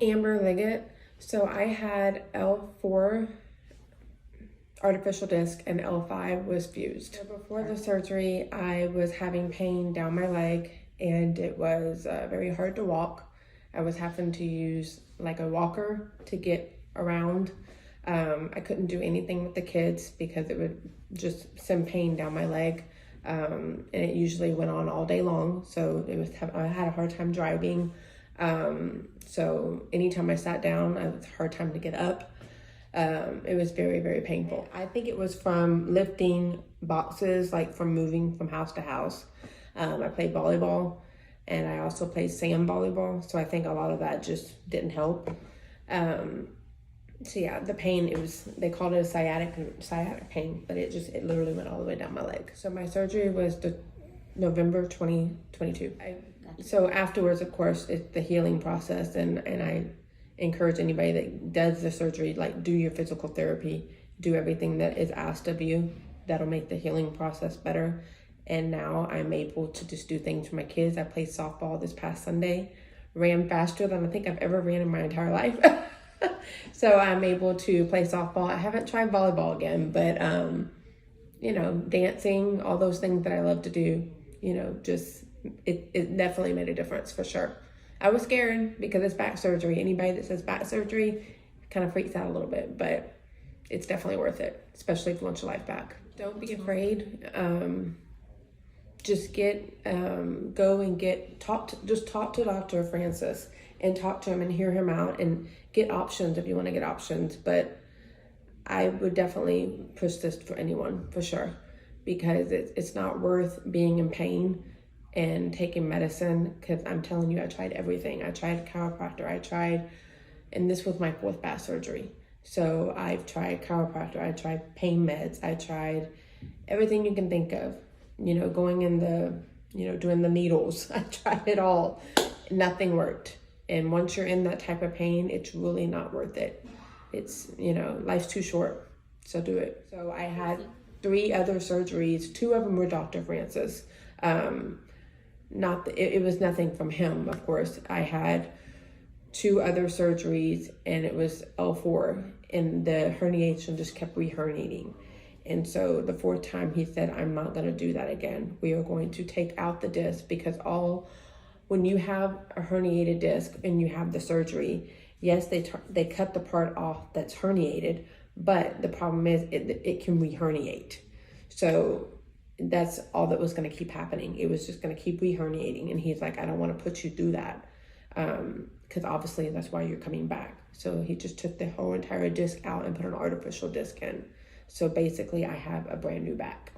Ahmber ligament. So I had L4 artificial disc and L5 was fused. So before the surgery, I was having pain down my leg and it was very hard to walk. I was having to use like a walker to get around. I couldn't do anything with the kids because it would just send pain down my leg. And it usually went on all day long. So I had a hard time driving. So anytime I sat down, it was a hard time to get up. It was very, very painful. I think it was from lifting boxes, like from moving from house to house. I played volleyball and I also played sand volleyball. So I think a lot of that just didn't help. So yeah, the pain, they called it a sciatic pain, but it literally went all the way down my leg. So my surgery was November 2022. So afterwards, of course, it's the healing process, and I encourage anybody that does the surgery, like, do your physical therapy, do everything that is asked of you. That'll make the healing process better. And now I'm able to just do things for my kids. I played softball this past Sunday, ran faster than I think I've ever ran in my entire life. So I'm able to play softball. I haven't tried volleyball again, but, dancing, all those things that I love to do, it definitely made a difference for sure. I was scared because it's back surgery. Anybody that says back surgery kind of freaks out a little bit, but it's definitely worth it, especially if you want your life back. Don't be afraid. Just go and talk to Dr. Francis and talk to him and hear him out and get options if you want to get options. But I would definitely push this for anyone, for sure, because it's not worth being in pain and taking medicine, because I'm telling you, I tried everything. I tried chiropractor, and this was my 4th back surgery. So I've tried chiropractor, I tried pain meds, I tried everything you can think of, going in doing the needles. I tried it all, nothing worked. And once you're in that type of pain, it's really not worth it. It's, life's too short, so do it. So I had 3 other surgeries. 2 of them were Dr. Francis. It was nothing from him, of course. I had 2 other surgeries and it was L4, and the herniation just kept re-herniating. And so the 4th time he said, I'm not going to do that again. We are going to take out the disc, because when you have a herniated disc and you have the surgery, yes, they cut the part off that's herniated, but the problem is it can re-herniate. So that's all that was going to keep happening. It was just going to keep re-herniating. And he's like, I don't want to put you through that, because obviously that's why you're coming back. So he just took the whole entire disc out and put an artificial disc in. So basically I have a brand new back.